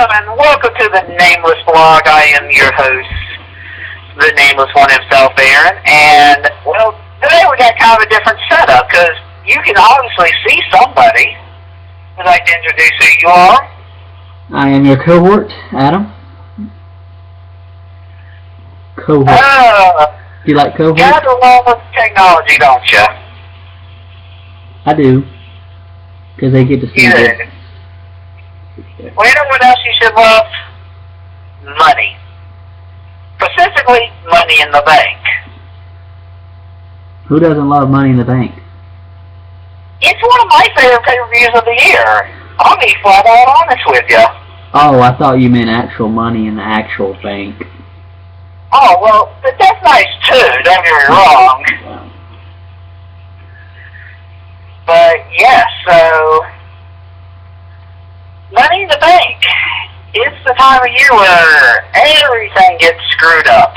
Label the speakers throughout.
Speaker 1: gentlemen, welcome to the Nameless blog. I am your host, the Nameless one himself, Aaron. And, well, today we got kind of a different setup because you can obviously see somebody. I'd like to introduce who you are.
Speaker 2: I am your cohort, Adam. Cohort. Do you like cohort?
Speaker 1: You got to love with technology, don't you?
Speaker 2: I do. Because they get to see it.
Speaker 1: Well, you know what else you should love? Money. Specifically, money in the bank.
Speaker 2: Who doesn't love money in the bank?
Speaker 1: It's one of my favorite pay-per-views of the year. I'll be flat out honest with you.
Speaker 2: Oh, I thought you meant actual money in the actual bank.
Speaker 1: Oh, well, but that's nice too, don't get me wrong. But, yes, so, money in the bank. It's the time of year where everything gets screwed up.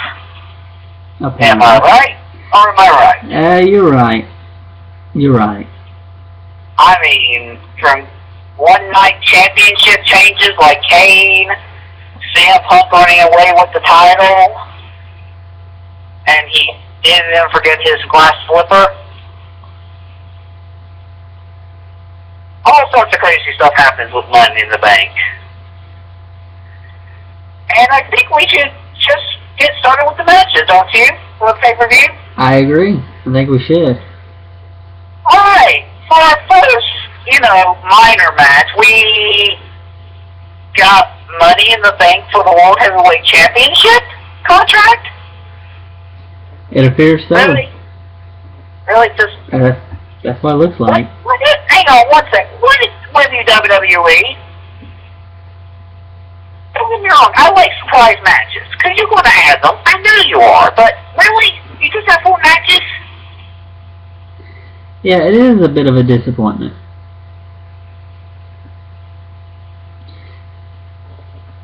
Speaker 2: Okay.
Speaker 1: Am I right? Or am I right?
Speaker 2: You're right. You're right.
Speaker 1: I mean, from one-night championship changes like Kane, CM Punk running away with the title, and he didn't even forget his glass slipper. All sorts of crazy stuff happens with money in the bank. And I think we should just get started with the matches, don't you? For the pay-per-view?
Speaker 2: I agree. I think we should.
Speaker 1: Alright, for our first, minor match, we got Money in the Bank for the World Heavyweight Championship contract?
Speaker 2: It appears so.
Speaker 1: Really? Really? Just...
Speaker 2: that's what it looks like.
Speaker 1: Hang on one second. What is with you, WWE? Don't get me wrong, I like surprise matches, because you're going to add them. I know you are, but really? You just have 4 matches?
Speaker 2: Yeah, it is a bit of a disappointment.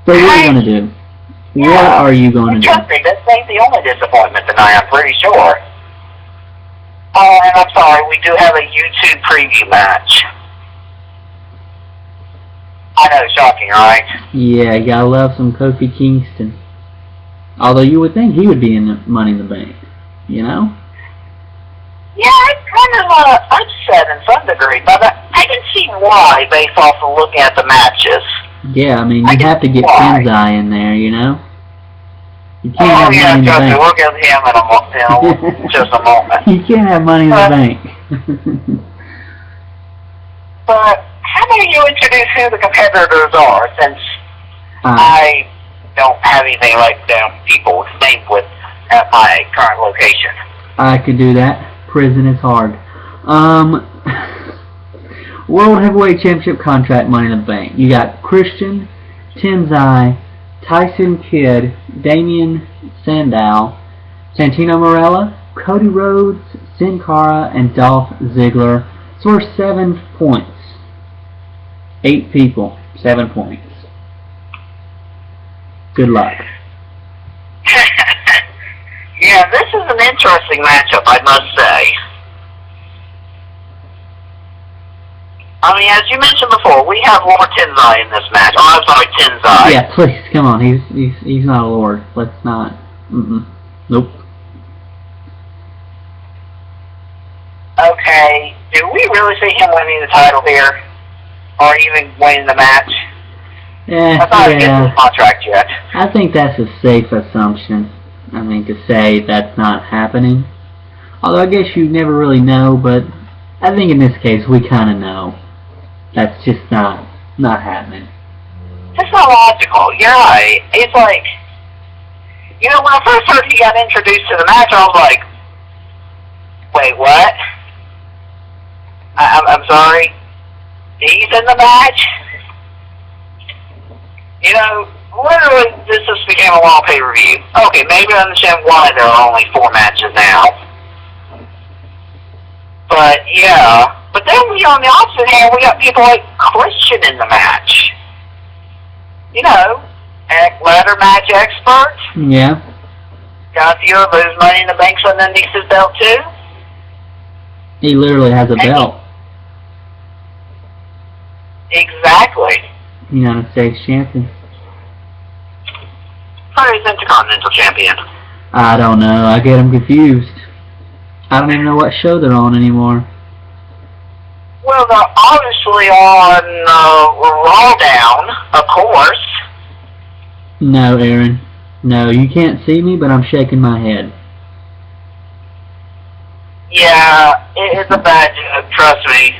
Speaker 2: But what are you going to do?
Speaker 1: Yeah,
Speaker 2: what are you going to do?
Speaker 1: Trust me, this ain't the only disappointment tonight, I'm pretty sure. Oh, and I'm sorry, we do have a YouTube preview match. I know, shocking, right?
Speaker 2: Yeah, you gotta love some Kofi Kingston. Although you would think he would be in the Money in the Bank, you know?
Speaker 1: Yeah, it's kind of upset in some degree, but I can see why based off of looking at the matches.
Speaker 2: Yeah, I mean, you have to get Tenzai in there, you know? You can't have Money in the Bank.
Speaker 1: We'll get him in just a moment.
Speaker 2: You can't have Money in the Bank.
Speaker 1: But how about you introduce who the competitors are, since I don't have anything like them people named with at my current location.
Speaker 2: I could do that. Prison is hard. World Heavyweight Championship contract, Money in the Bank. You got Christian, Tenzai, Tyson Kidd, Damian Sandow, Santino Marella, Cody Rhodes, Sin Cara, and Dolph Ziggler. It's worth 7 points. 8 people, 7 points. Good luck.
Speaker 1: Yeah, this is an interesting matchup, I must say. I mean, as you mentioned before, we have Lord Tenzai in this match. Oh, I'm sorry, Tenzai.
Speaker 2: Yeah, please, come on. He's not a Lord. Let's not. Nope.
Speaker 1: Okay, do we really see him winning the title here? Or even winning the match?
Speaker 2: Yeah,
Speaker 1: I thought he didn't get the contract yet.
Speaker 2: I think that's a safe assumption. I mean, to say that's not happening. Although I guess you never really know, but I think in this case we kind of know. That's just not happening.
Speaker 1: It's not logical. You're right. It's like, when I first heard he got introduced to the match, I was like, wait, what? I'm sorry? He's in the match? Literally, this just became a long pay-per-view. Okay, maybe I understand why there are only 4 matches now. But, yeah. But then on the opposite hand, we got people like Christian in the match. Ladder match expert.
Speaker 2: Yeah.
Speaker 1: Got a few of those Money in the Banks underneath his belt, too.
Speaker 2: He literally has a belt.
Speaker 1: Exactly.
Speaker 2: United States champion.
Speaker 1: Or is Intercontinental Champion?
Speaker 2: I don't know. I get them confused. I don't even know what show they're on anymore.
Speaker 1: Well, they're obviously on Raw Down, of course.
Speaker 2: No, Aaron. No, you can't see me, but I'm shaking my head.
Speaker 1: Yeah, it's a bad joke, trust me.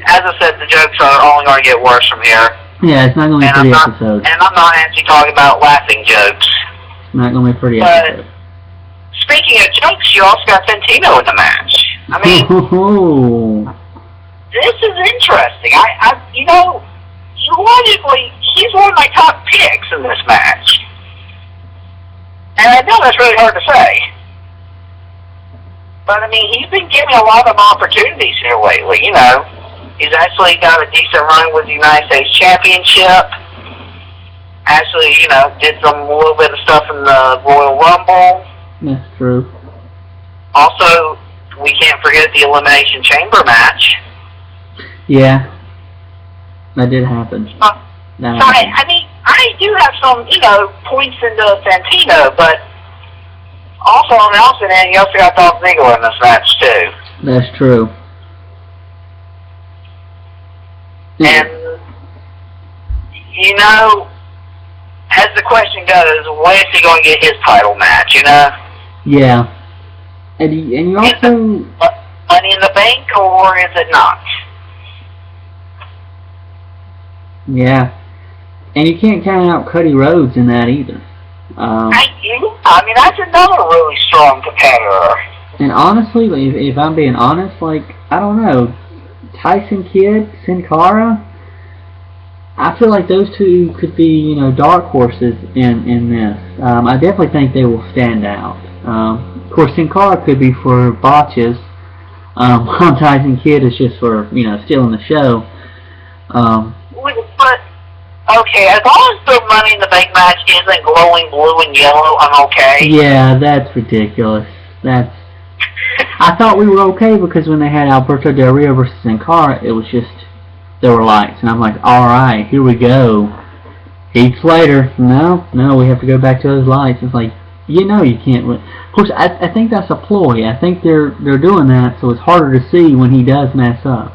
Speaker 1: As I said, the jokes are only going to get worse from here.
Speaker 2: Yeah, it's not going to be a pretty episode.
Speaker 1: And I'm not actually talking about laughing jokes.
Speaker 2: It's not going to be a pretty episode.
Speaker 1: Speaking of jokes, you also got Santino in the match. I mean, this is interesting. You know, logically, he's one of my top picks in this match. And I know that's really hard to say. But, I mean, he's been given a lot of opportunities here lately, you know. He's actually got a decent run with the United States Championship. Actually, you know, did a little bit of stuff in the Royal Rumble.
Speaker 2: That's true.
Speaker 1: Also, we can't forget the Elimination Chamber match.
Speaker 2: Yeah. That did happen.
Speaker 1: I mean, I do have some, you know, points into Santino, but also on the opposite end, you also got Dolph Ziggler in this match, too.
Speaker 2: That's true.
Speaker 1: And, you know, as the question goes, when is he going to get his title match, you know?
Speaker 2: Yeah. And you also...
Speaker 1: Money in the Bank, or is it not?
Speaker 2: Yeah. And you can't count out Cody Rhodes in that either.
Speaker 1: I mean, that's another really strong competitor.
Speaker 2: And honestly, if I'm being honest, like, I don't know, Tyson Kidd, Sin Cara, I feel like those two could be, you know, dark horses in this. I definitely think they will stand out. Of course, Sin Cara could be for botches. Tyson Kidd is just for, you know, stealing the show.
Speaker 1: But, okay, as long as the Money in the Bank match isn't glowing blue and yellow, I'm okay.
Speaker 2: Yeah, that's ridiculous. I thought we were okay because when they had Alberto Del Rio versus Sin Cara, it was just, there were lights. And I'm like, alright, here we go. Heath Slater. No, we have to go back to those lights. It's like, you know you can't win. Of course, I think that's a ploy. I think they're doing that so it's harder to see when he does mess up.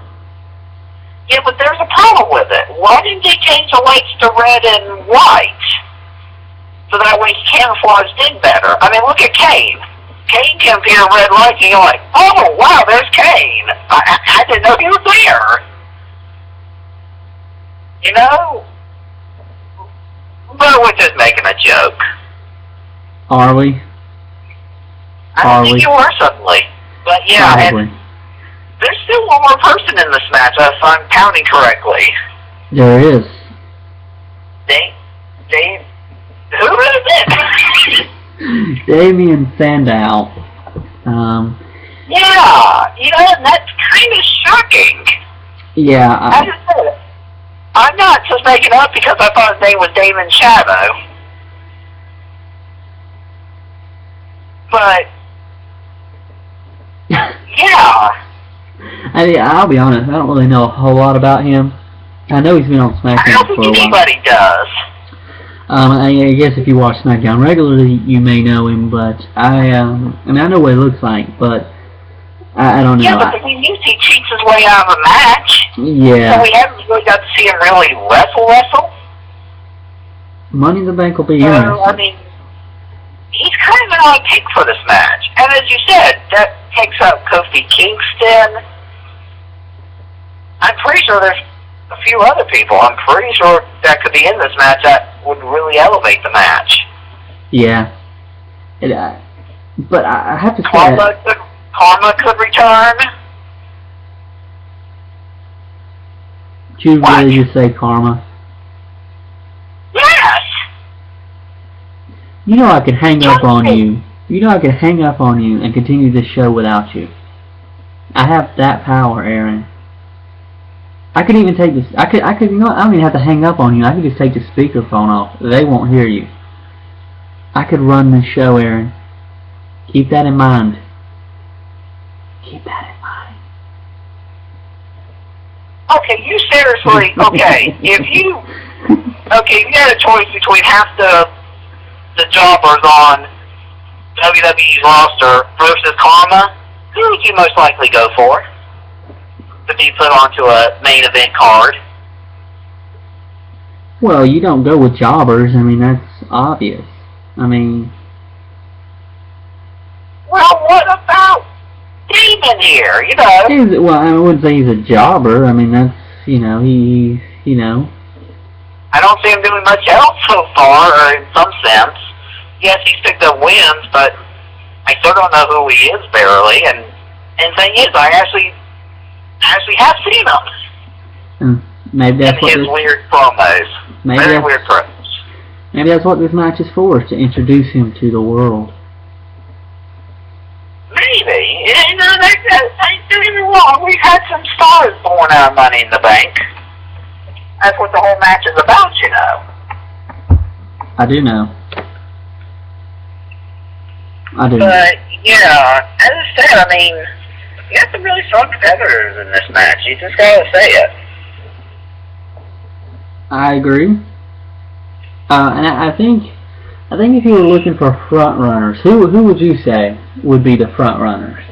Speaker 1: Yeah, but there's a problem with it. Why didn't they change the lights to red and white? So that way he camouflaged in better. I mean, look at Kane. Kane can appear in red lights and you're like, oh, wow, there's Kane. I didn't know he was there. You know? But we're just making a joke.
Speaker 2: Are we?
Speaker 1: I don't think you were suddenly. But yeah,
Speaker 2: Probably.
Speaker 1: And there's still one more person in this match, if I'm counting correctly.
Speaker 2: There is.
Speaker 1: Dave, who is it?
Speaker 2: Damien Sandow.
Speaker 1: Yeah, you know, that's kind of shocking.
Speaker 2: Yeah.
Speaker 1: I just said it. I'm not just making it up because I thought his name was Damon Shadow. But, yeah.
Speaker 2: I'll be honest, I don't really know a whole lot about him. I know he's been on SmackDown for a while.
Speaker 1: I don't think anybody does.
Speaker 2: I guess if you watch SmackDown regularly, you may know him, but I mean, I know what he looks like, but I don't know.
Speaker 1: Yeah, but the thing is, he cheats his way out of a match.
Speaker 2: Yeah.
Speaker 1: So we haven't really got to see him really wrestle.
Speaker 2: Money in the Bank will be interesting.
Speaker 1: I mean, he's kind of an odd pick for this match. And as you said, that takes out Kofi Kingston. I'm pretty sure there's a few other people. I'm pretty sure that could be in this match that would really elevate the match.
Speaker 2: Yeah. But I have to say
Speaker 1: Karma could return.
Speaker 2: Did you really just say Karma?
Speaker 1: Yes!
Speaker 2: You know I could hang up on you. You know I could hang up on you and continue this show without you. I have that power, Aaron. I could even take this. I could. You know what? I don't even have to hang up on you. I could just take the speakerphone off. They won't hear you. I could run this show, Aaron. Keep that in mind. Keep that in mind.
Speaker 1: Okay, you seriously. Okay, if you had a choice between have to the jobbers on WWE's roster versus Karma, who would you most likely go for to be put onto a main event card?
Speaker 2: Well, you don't go with jobbers. I mean, that's obvious. I mean...
Speaker 1: Well, what about Demon here, you know?
Speaker 2: Well, I wouldn't say he's a jobber. I mean, that's, you know, you know.
Speaker 1: I don't see him doing much else so far, or in some sense. Yes, he's picked up wins, but I still don't know who he is, barely. And the thing is, I actually have seen him.
Speaker 2: Maybe that's what
Speaker 1: his weird promos. Very weird promos.
Speaker 2: Maybe that's what this match is for, is to introduce him to the world.
Speaker 1: Maybe. You know, don't get me wrong. We've had some stars born out of Money in the Bank. That's what the whole match is about, you know.
Speaker 2: I do know.
Speaker 1: But, yeah, as I said, I mean, you got some really strong competitors in this match. You just gotta say it.
Speaker 2: I agree. And I think if you were looking for front runners, who would you say would be the front runners?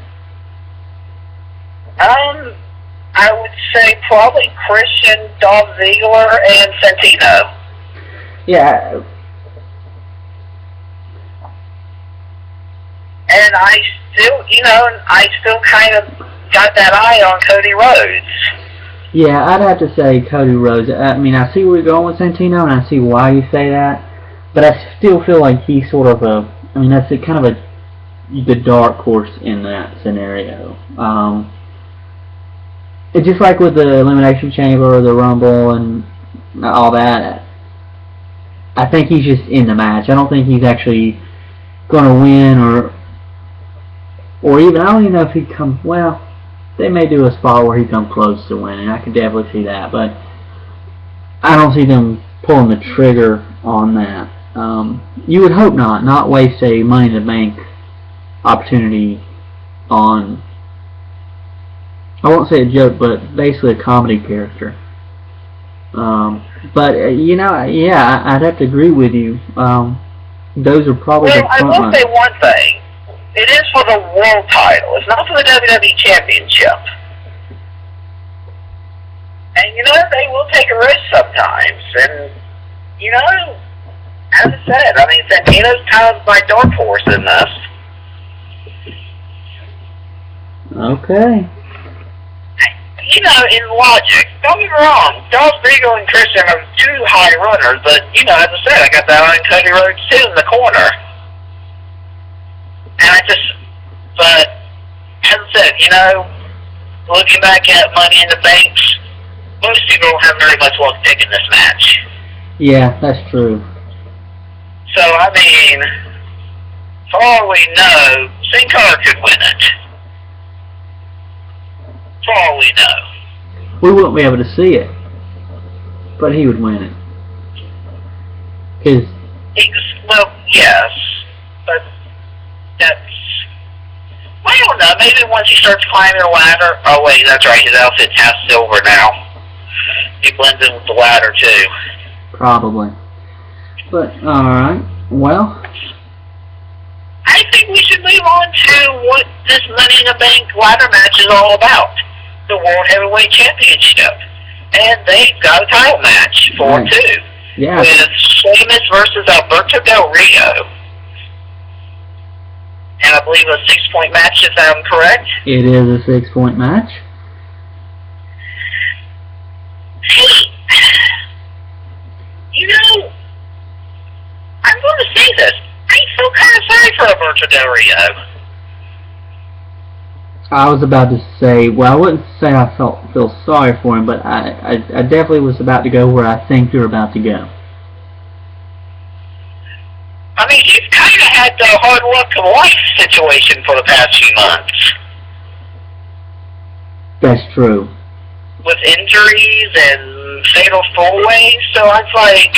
Speaker 1: I would say probably Christian, Dolph Ziggler, and Santino.
Speaker 2: Yeah.
Speaker 1: And I still kind of got that eye on Cody Rhodes.
Speaker 2: Yeah, I'd have to say Cody Rhodes. I mean, I see where you're going with Santino, and I see why you say that, but I still feel like he's sort of that's kind of the dark horse in that scenario. It's just like with the Elimination Chamber or the Rumble and all that. I think he's just in the match. I don't think he's actually going to win, or even, I don't even know if he'd come, well, they may do a spot where he comes close to winning. I can definitely see that, but I don't see them pulling the trigger on that. You would hope not waste a Money in the Bank opportunity on, I won't say a joke, but basically a comedy character. But, yeah, I'd have to agree with you. Those are probably the front runners.
Speaker 1: I will say one thing. It is for the world title. It's not for the WWE Championship. And, they will take a risk sometimes. And, as I said, I mean, Santino's kind of my dark horse in this.
Speaker 2: Okay.
Speaker 1: In logic, don't get me wrong, Dolph Ziggler and Christian are two high runners, but, as I said, I got that on Cody Rhodes too in the corner. And but, as I said, looking back at Money in the Bank, most people don't have very much luck picking this match.
Speaker 2: Yeah, that's true.
Speaker 1: So, I mean, for all we know, Sin Cara could win it. For all we know.
Speaker 2: We wouldn't be able to see it, but he would win it.
Speaker 1: Well, yes, but that's, I don't know, maybe once he starts climbing the ladder, oh wait, that's right, his outfit's half silver now. He blends in with the ladder too.
Speaker 2: Probably. But, alright, well.
Speaker 1: I think we should move on to what this Money in the Bank ladder match is all about. The World Heavyweight Championship. And they've got a title match for two.
Speaker 2: Yeah.
Speaker 1: With Sheamus versus Alberto Del Rio. And I believe a 6-point match, if I'm correct.
Speaker 2: It is a 6-point match.
Speaker 1: Hey, I'm going to say this. I feel kind of sorry for Alberto Del Rio.
Speaker 2: I was about to say, well, I wouldn't say I feel sorry for him, but I definitely was about to go where I think you're about to go.
Speaker 1: I mean, he's kind of had the hard luck of life situation for the past few months.
Speaker 2: That's true.
Speaker 1: With injuries and fatal four-ways, so it's like,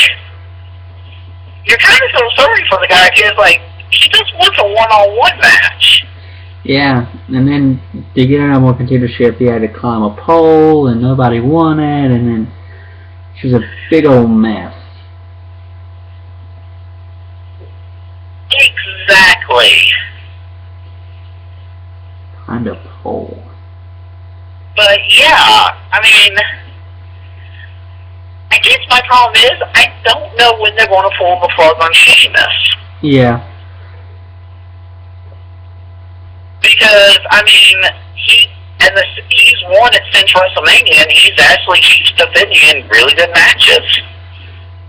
Speaker 1: you're kind of feel sorry for the guy, because, he just wants a one-on-one match.
Speaker 2: Yeah, and then to get an more contendership, he had to climb a pole, and nobody won it, and then it was a big old mess. trying to pull.
Speaker 1: But yeah, I mean, I guess my problem is I don't know when they're going to pull the plug on Sheamus.
Speaker 2: Yeah.
Speaker 1: Because, I mean, he's won at since WrestleMania, and he's actually keeps defending in really good matches.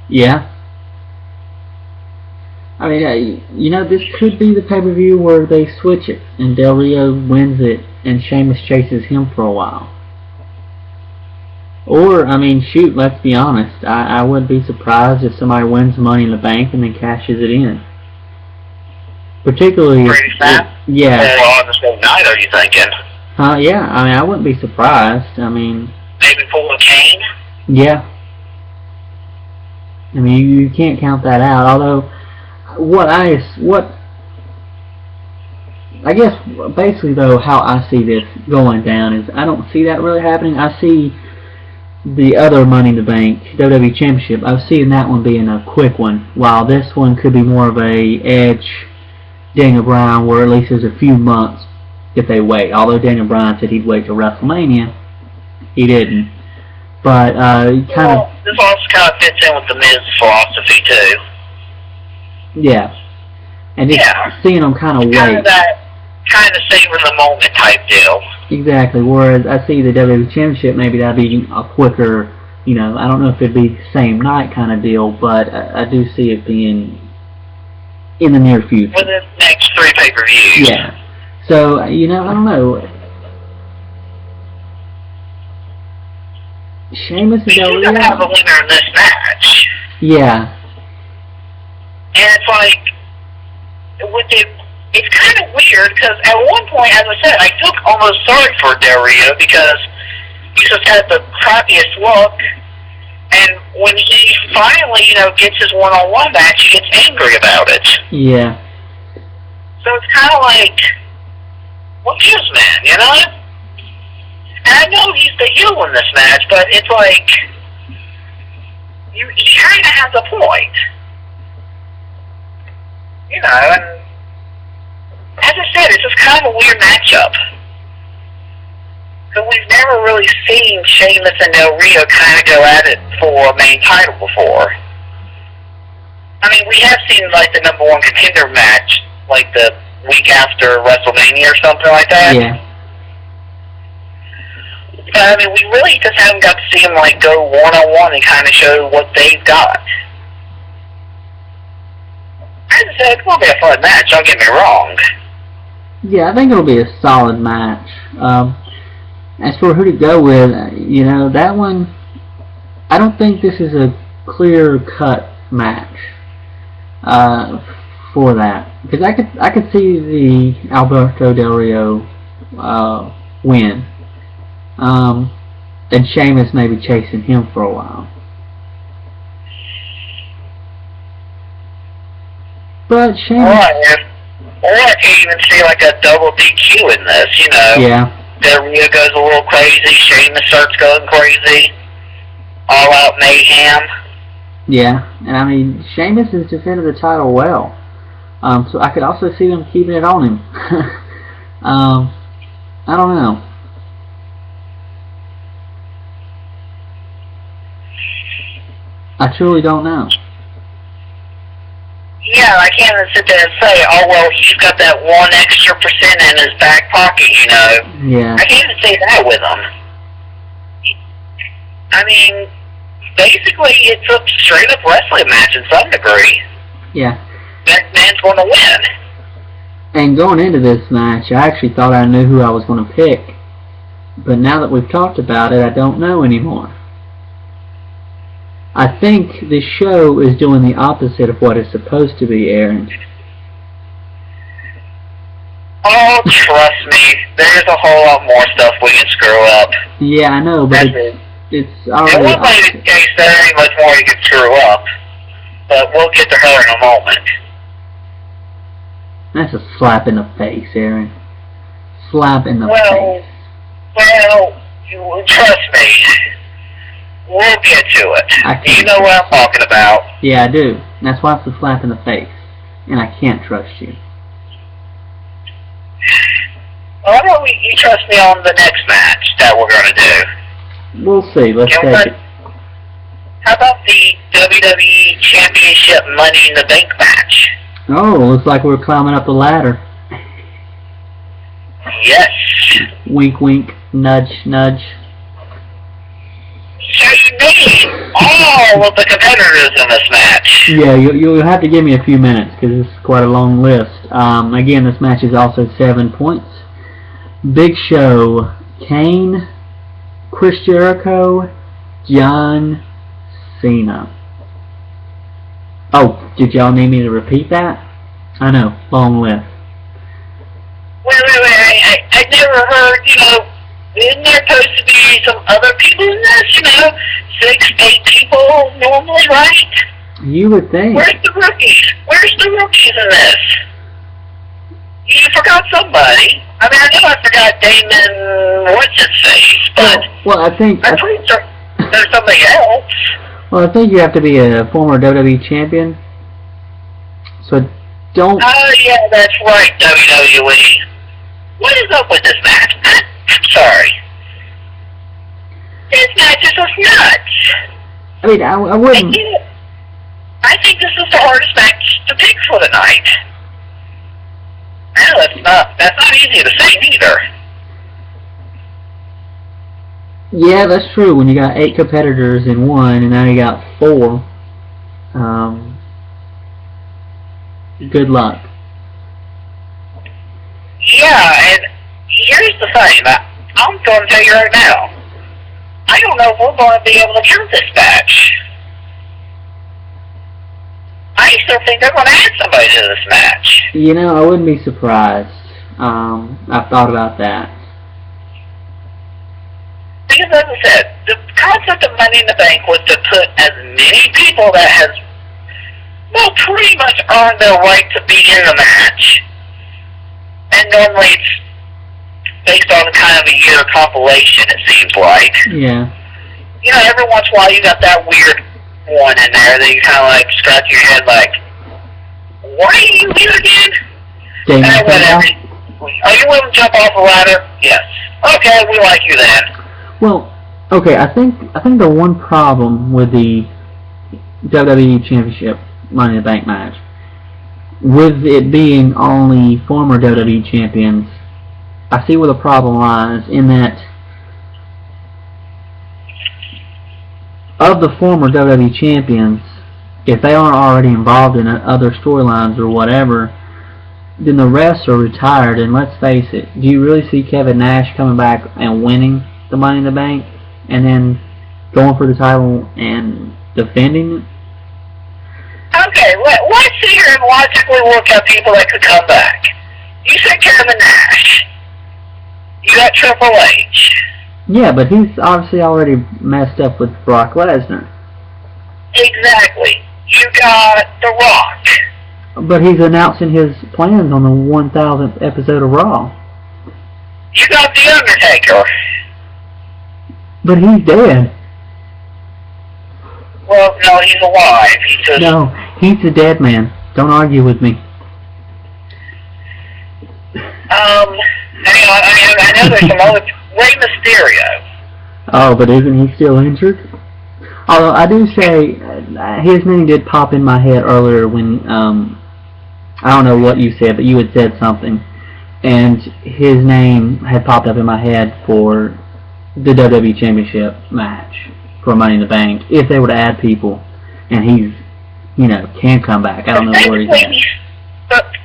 Speaker 2: Yeah. I mean, you know, this could be the pay-per-view where they switch it, and Del Rio wins it, and Sheamus chases him for a while. Or, I mean, shoot, let's be honest, I wouldn't be surprised if somebody wins Money in the Bank and then cashes it in. Particularly yeah.
Speaker 1: Well, on the same night, are you thinking?
Speaker 2: Yeah, I mean, I wouldn't be surprised. I mean...
Speaker 1: Maybe pull a Kane?
Speaker 2: Yeah. I mean, you can't count that out, although... I guess basically though how I see this going down is I don't see that really happening. I see the other Money in the Bank WWE Championship. I was seeing that one being a quick one, while this one could be more of a Edge, Daniel Bryan, where at least there's a few months if they wait. Although Daniel Bryan said he'd wait till WrestleMania, he didn't. But
Speaker 1: this also kind of fits in with the Miz's philosophy too.
Speaker 2: Yeah, and just seeing them kind of wait.
Speaker 1: Kind of savor the moment type deal.
Speaker 2: Exactly. Whereas I see the WWE Championship, maybe that'd be a quicker, you know, I don't know if it'd be the same night kind of deal, but I do see it being in the near future.
Speaker 1: For the next 3 pay-per-views.
Speaker 2: Yeah. So, you know, I don't know. Sheamus and Del Rio.
Speaker 1: You have a winner in this match.
Speaker 2: Yeah.
Speaker 1: And it's like, it's kind of weird, because at one point, as I said, I feel almost sorry for Del Rio, because he just had the crappiest look, and when he finally, you know, gets his one-on-one match, he gets angry about it.
Speaker 2: Yeah.
Speaker 1: So it's kind of like, what gives, man, you know? And I know he's the heel in this match, but it's like, he kind of has a point. You know, and as I said, it's just kind of a weird matchup. So we've never really seen Sheamus and Del Rio kind of go at it for a main title before. I mean, we have seen, like, the #1 contender match, like, the week after WrestleMania or something like that.
Speaker 2: Yeah.
Speaker 1: But, I mean, we really just haven't got to see them, like, go one-on-one and kind of show what they've got. As I said, it's going to be a fun match, don't get me wrong.
Speaker 2: Yeah, I think it'll be a solid match. As for who to go with, you know, that one, I don't think this is a clear-cut match for that. Because I could see the Alberto Del Rio win. And Sheamus maybe chasing him for a while. But Sheamus...
Speaker 1: Or I can even see like a double DQ in this, you know.
Speaker 2: Yeah.
Speaker 1: Del Rio goes a little crazy, Sheamus starts going crazy. All out mayhem.
Speaker 2: Yeah, and I mean, Sheamus has defended the title well. So I could also see them keeping it on him. I don't know. I truly don't know.
Speaker 1: Yeah, I can't even sit there and say, oh, well, he's got that 1% in his back pocket, you know.
Speaker 2: Yeah.
Speaker 1: I can't even say that with him. I mean, basically, it's a straight-up wrestling match in some degree.
Speaker 2: Yeah.
Speaker 1: That man's going to win.
Speaker 2: And going into this match, I actually thought I knew who I was going to pick. But now that we've talked about it, I don't know anymore. I think this show is doing the opposite of what it's supposed to be, Aaron.
Speaker 1: Oh, trust me, there's a whole lot more stuff we can screw up.
Speaker 2: Yeah, I know, but it's already...
Speaker 1: In one way, in case there ain't much more you can screw up. But we'll get to her in a moment.
Speaker 2: That's a slap in the face, Aaron. Slap in the face.
Speaker 1: Well, trust me. We'll get to it. You know what I'm talking about.
Speaker 2: Yeah, I do. That's why it's a slap in the face. And I can't trust you.
Speaker 1: Well, how about you trust me on the next match that we're going to do?
Speaker 2: We'll see. Let's take it.
Speaker 1: How about the WWE Championship Money in the Bank match?
Speaker 2: Oh, looks like we're climbing up the ladder.
Speaker 1: Yes.
Speaker 2: Wink, wink. Nudge, nudge.
Speaker 1: So you need all of the competitors in this match.
Speaker 2: Yeah, you'll have to give me a few minutes because it's quite a long list. Again, this match is also 7 points. Big Show, Kane, Chris Jericho, John Cena. Oh, did y'all need me to repeat that? I know, long list.
Speaker 1: Wait, I never heard, isn't there supposed to be some other people in this, 6, 8 people normally, right?
Speaker 2: You would think.
Speaker 1: Where's the rookies? Where's the rookies in this? You forgot somebody. I mean, I know I forgot Damon, what's-his-face, but
Speaker 2: well, I think
Speaker 1: there's somebody else.
Speaker 2: Well, I think you have to be a former WWE champion. So don't...
Speaker 1: Oh, yeah, that's right, WWE. What is up with this match? I'm sorry. This match is just nuts.
Speaker 2: I mean, I wouldn't...
Speaker 1: I think this is the hardest match to pick for the night. Well, that's not easy to say either.
Speaker 2: Yeah, that's true. When you got 8 competitors in one, and now you got 4, good luck.
Speaker 1: Yeah, and here's the thing. I'm going to tell you right now. I don't know if we're going to be able to count this match. I still think they're going to add somebody to this match.
Speaker 2: I wouldn't be surprised. I've thought about that.
Speaker 1: Because as I said, the concept of Money in the Bank was to put as many people that has, pretty much earned their right to be in the match. And normally it's based on kind of a year compilation, it seems like.
Speaker 2: Yeah.
Speaker 1: Every once in a while you got that weird one in there that you kind of scratch your head why are you here again? Whatever. Are you willing to jump off a ladder? Yes. Okay, we like you then.
Speaker 2: Well, okay, I think the one problem with the WWE Championship Money in the Bank match, with it being only former WWE champions, I see where the problem lies in that of the former WWE champions, if they aren't already involved in other storylines or whatever, then the rest are retired. And let's face it, do you really see Kevin Nash coming back and winning the Money in the Bank and then going for the title and defending it?
Speaker 1: Okay, let's sit here and logically work out people that could come back. You said Kevin Nash. You got Triple H.
Speaker 2: Yeah, but he's obviously already messed up with Brock Lesnar.
Speaker 1: Exactly. You got The Rock.
Speaker 2: But he's announcing his plans on the 1000th episode of Raw.
Speaker 1: You got The Undertaker.
Speaker 2: But he's dead.
Speaker 1: Well, no, he's alive.
Speaker 2: No, he's a dead man. Don't argue with me.
Speaker 1: I know there's some other... Rey Mysterio.
Speaker 2: Oh, but isn't he still injured? Although I do say his name did pop in my head earlier when I don't know what you said, but you had said something, and his name had popped up in my head for the WWE Championship match for Money in the Bank if they were to add people, and he's can come back. I don't know where he's at.
Speaker 1: But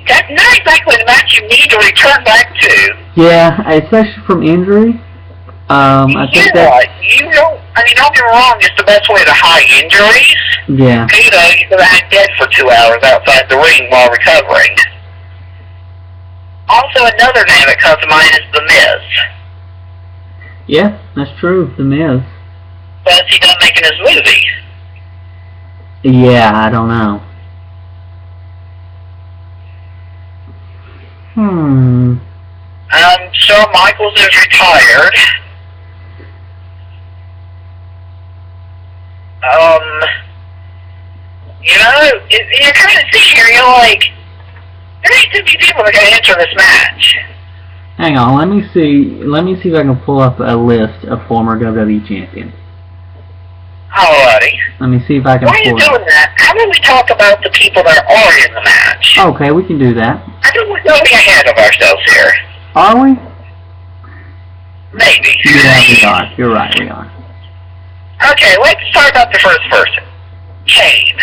Speaker 1: that's not exactly the match you need to return back to.
Speaker 2: Yeah, especially from injury. I think that...
Speaker 1: don't get me wrong, it's the best way to hide injuries.
Speaker 2: Yeah.
Speaker 1: You could act dead for 2 hours outside the ring while recovering. Also, another name that comes to mind is The Miz.
Speaker 2: Yeah, that's true, The Miz.
Speaker 1: But is he done making his movie?
Speaker 2: Yeah, I don't know.
Speaker 1: Shawn Michaels is retired. You kind of see here, there ain't too many people that are going to enter this match.
Speaker 2: Hang on, let me see if I can pull up a list of former WWE champions.
Speaker 1: Alrighty.
Speaker 2: Let me see if I can
Speaker 1: Why are you
Speaker 2: pull it up.
Speaker 1: doing that? How about we talk about the people that are in the match?
Speaker 2: Okay, we can do that.
Speaker 1: I think we're going ahead of ourselves here.
Speaker 2: Are we?
Speaker 1: Maybe.
Speaker 2: Yeah, we are. You're right, we are.
Speaker 1: Okay, let's talk about the first person. Kane.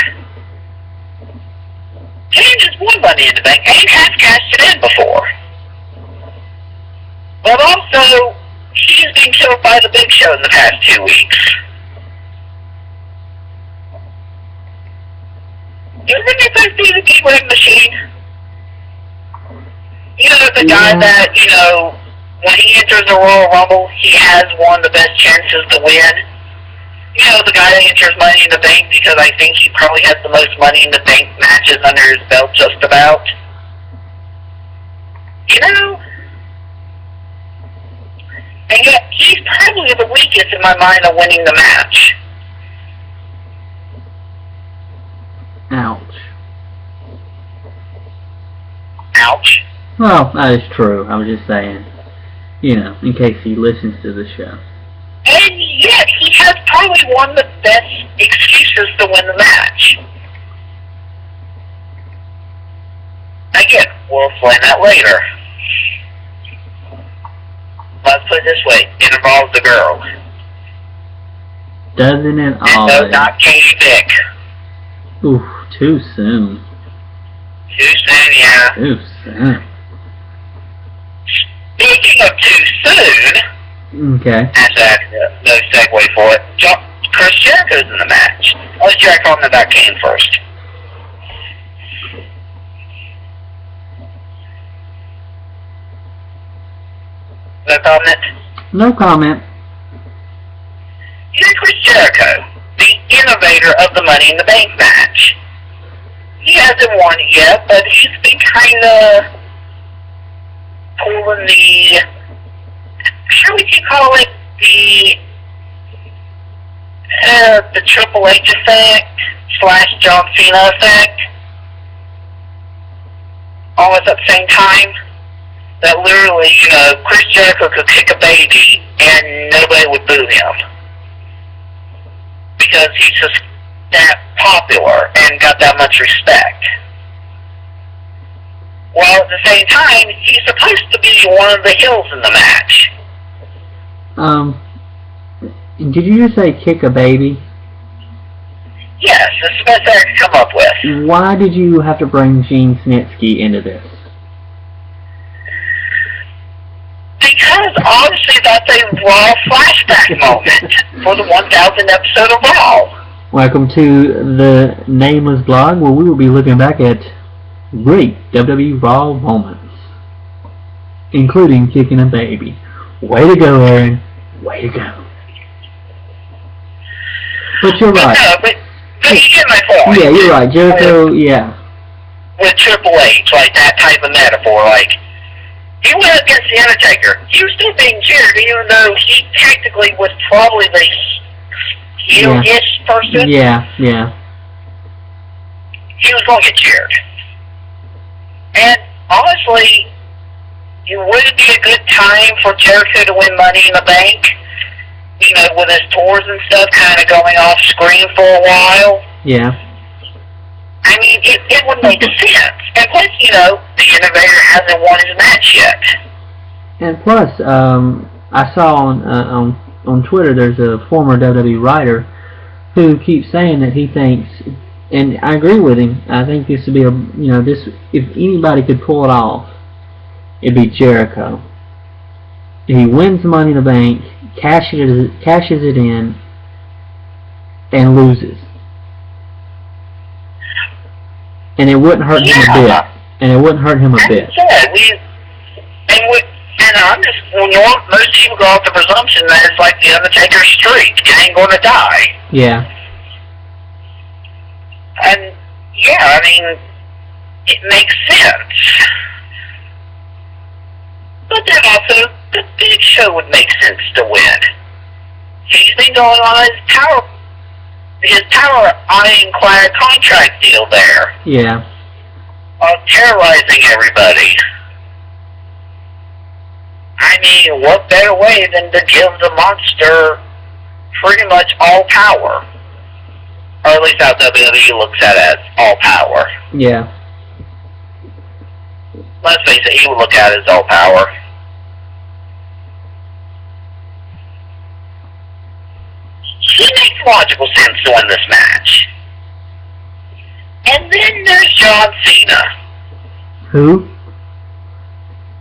Speaker 1: Kane just won Money in the Bank and has cashed it in before. But also, he's been killed by the Big Show in the past 2 weeks. Isn't it supposed to be the Big Machine? You know, the guy that, you know, when he enters the Royal Rumble, he has one of the best chances to win. You know, the guy that enters Money in the Bank because I think he probably has the most Money in the Bank matches under his belt just about. You know? And yet, he's probably the weakest in my mind of winning the match.
Speaker 2: Ouch.
Speaker 1: Ouch.
Speaker 2: Well, that is true. I was just saying, you know, in case he listens to the show.
Speaker 1: And yet, he has probably one of the best excuses to win the match. Again, we'll explain that later. Let's put it this way, it involves the girl.
Speaker 2: Doesn't it
Speaker 1: And no,
Speaker 2: always?
Speaker 1: not Katie Vick.
Speaker 2: Oof, too soon.
Speaker 1: Too soon, yeah.
Speaker 2: Too soon.
Speaker 1: Speaking of too soon,
Speaker 2: Okay.
Speaker 1: that's no segue for it. Chris Jericho's in the match. Let's check on about Kane first. No comment?
Speaker 2: No comment.
Speaker 1: You know Chris Jericho, the innovator of the Money in the Bank match. He hasn't won it yet, but he's been kind of pulling the, how would you call it, the Triple H effect / John Cena effect, almost at the same time. That literally, you know, Chris Jericho could kick a baby and nobody would boo him. Because he's just that popular and got that much respect. While at the same time, he's supposed to be one of the heels in the match.
Speaker 2: Did you just say kick a baby?
Speaker 1: Yes, that's the best I could come up with.
Speaker 2: Why did you have to bring Gene Snitsky into this?
Speaker 1: Because honestly, that's a Raw flashback moment for the 1000th episode of Raw.
Speaker 2: Welcome to the Nameless blog, where we will be looking back at great WWE Raw moments, including kicking a baby. Way to go, Aaron. Way to go. But you're right.
Speaker 1: But you get my point.
Speaker 2: Yeah, you're right. Jericho, yeah.
Speaker 1: With Triple H, like that type of metaphor, like, he went against The Undertaker. He was still being cheered, even though he technically was probably the heel-ish person.
Speaker 2: Yeah, yeah.
Speaker 1: He was going to get cheered. And honestly, it would be a good time for Jericho to win Money in the Bank. You know, with his tours and stuff kind of going off screen for a while.
Speaker 2: Yeah.
Speaker 1: I mean, it would make sense. And plus, you know, the innovator hasn't won his match yet.
Speaker 2: And plus, I saw on Twitter there's a former WWE writer who keeps saying that he thinks, and I agree with him, I think this would be if anybody could pull it off, it'd be Jericho. He wins Money in the Bank, cashes it in, and loses. And it wouldn't hurt him a bit. And it wouldn't hurt him a bit.
Speaker 1: And I'm just, most people go off the presumption that it's like the Undertaker's streak. It ain't going to die.
Speaker 2: Yeah.
Speaker 1: And, yeah, I mean, it makes sense. But then also, the Big Show would make sense to win. He's been going on his power ironclad contract deal there.
Speaker 2: Yeah.
Speaker 1: Of terrorizing everybody. I mean, what better way than to give the monster pretty much all power? Or at least how WWE looks at it as all power.
Speaker 2: Yeah.
Speaker 1: Let's face it, he would look at it as all power. He makes logical sense to win this match. And then there's John Cena.
Speaker 2: Who?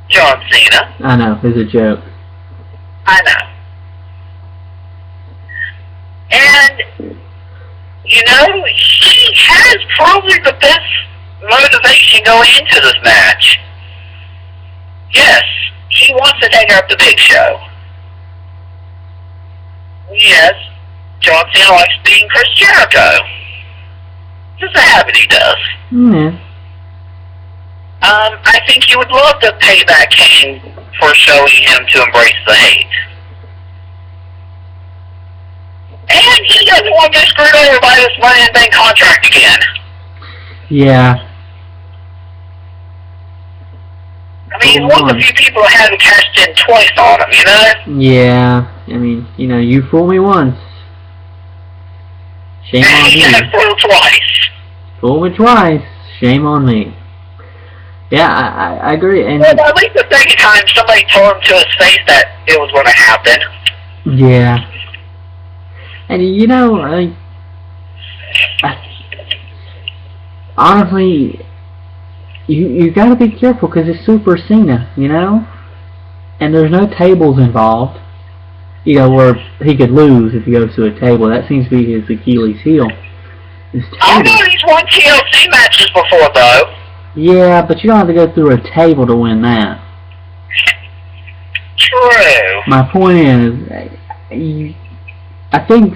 Speaker 1: John Cena.
Speaker 2: I know, it's a joke.
Speaker 1: I know. And, you know, he has probably the best motivation going into this match. Yes, he wants to take out the Big Show. Yes, John Cena likes beating Chris Jericho. Just a habit he does.
Speaker 2: Yeah.
Speaker 1: I think he would love to pay back Kane for showing him to embrace the hate. And he doesn't want to get screwed over by this Money in the Bank contract again.
Speaker 2: Yeah.
Speaker 1: I mean, he's one of the few people that haven't cashed in twice on him, you know?
Speaker 2: Yeah. I mean, you know, you fool me once. Shame on
Speaker 1: he
Speaker 2: you.
Speaker 1: got fooled twice.
Speaker 2: Fool me twice. Shame on me. Yeah, I agree. And
Speaker 1: well, at least the second time somebody told him to his face that it was going to happen.
Speaker 2: Yeah. And you know, honestly, you got to be careful because it's Super Cena, you know, and there's no tables involved. You know, where he could lose if he goes to a table. That seems to be his Achilles heel.
Speaker 1: I know he's won TLC matches before, though.
Speaker 2: Yeah, but you don't have to go through a table to win that.
Speaker 1: True.
Speaker 2: My point is, I think,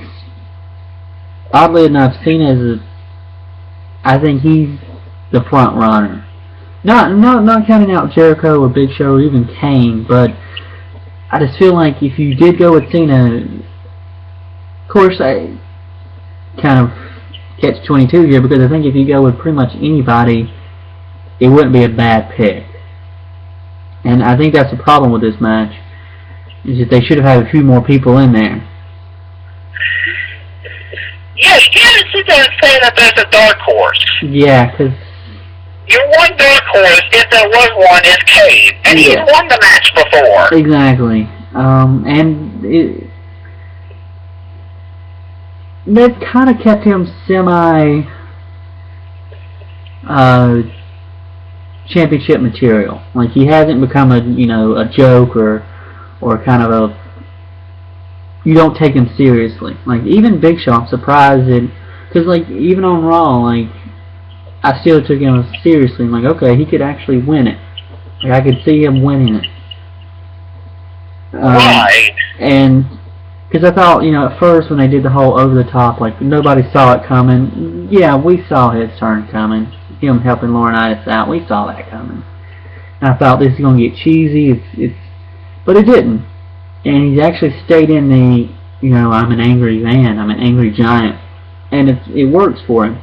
Speaker 2: oddly enough, Cena is I think he's the front runner. Not counting out Jericho or Big Show or even Kane, but I just feel like if you did go with Cena, of course I kind of catch-22 here because I think if you go with pretty much anybody, it wouldn't be a bad pick. And I think that's the problem with this match, is that they should have had a few more people in there.
Speaker 1: Yeah, you can't sit there and say that there's a dark horse.
Speaker 2: Yeah, because
Speaker 1: your one dark horse, if there was one, is Cade, and he's won the match before.
Speaker 2: Exactly. And they've kind of kept him semi championship material. Like he hasn't become a joke or kind of a, you don't take him seriously. Like even Big Show, I'm surprised that, because like even on Raw, like I still took him seriously. I'm like, okay, he could actually win it. Like I could see him winning it.
Speaker 1: Right.
Speaker 2: And because I thought, at first when they did the whole over the top, like nobody saw it coming. Yeah, we saw his turn coming. Him helping Laurinaitis out, we saw that coming. And I thought this is going to get cheesy. But it didn't. And he's actually stayed in the, I'm an angry man, I'm an angry giant, and it works for him.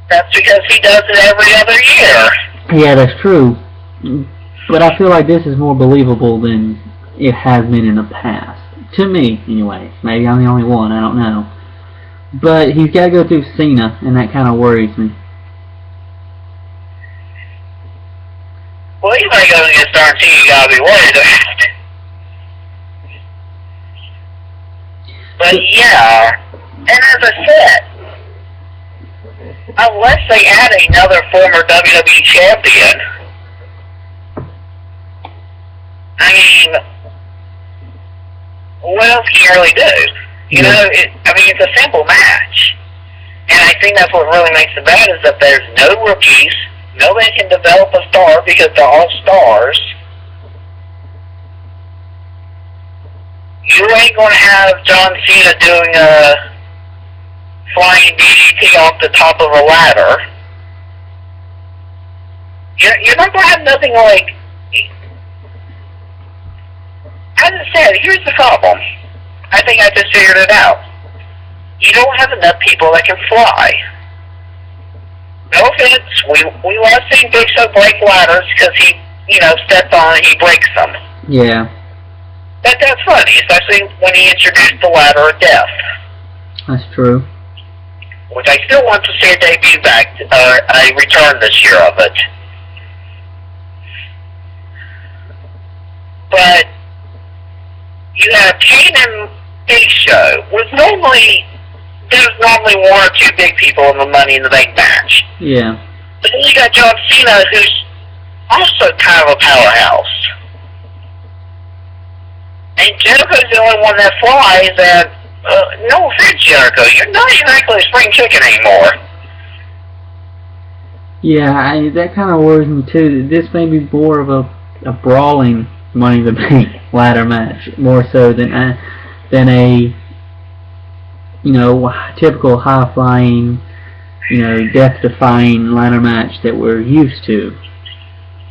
Speaker 1: That's because he does it every other year.
Speaker 2: Yeah, that's true. But I feel like this is more believable than it has been in the past. To me, anyway. Maybe I'm the only one, I don't know. But he's got to go through Cena, and that kind of worries me.
Speaker 1: Well, anybody goes against RT, you got to be worried about it. But yeah, and as I said, unless they add another former WWE champion, I mean, what else can you really do? It's a simple match. And I think that's what really makes it bad is that there's no rookies, nobody can develop a star because they're all stars. You ain't going to have John Cena doing a flying DDT off the top of a ladder. You're not going to have nothing like... As I said, here's the problem. I think I just figured it out. You don't have enough people that can fly. No offense, we love seeing Big Show break ladders because he steps on it, he breaks them.
Speaker 2: Yeah.
Speaker 1: But that's funny, especially when he introduced the ladder of death.
Speaker 2: That's true.
Speaker 1: Which I still want to see a debut back, a return this year of it. But you have Kane and Big Show. There's normally one or two big people in the Money in the Bank match.
Speaker 2: Yeah.
Speaker 1: But then you got John Cena, who's also kind of a powerhouse. And Jericho's the only one that flies, and no offense, Jericho, you're not exactly a spring chicken anymore.
Speaker 2: Yeah, that kind of worries me too. This may be more of a brawling Money in the Bank ladder match, more so than a typical high-flying, death-defying ladder match that we're used to.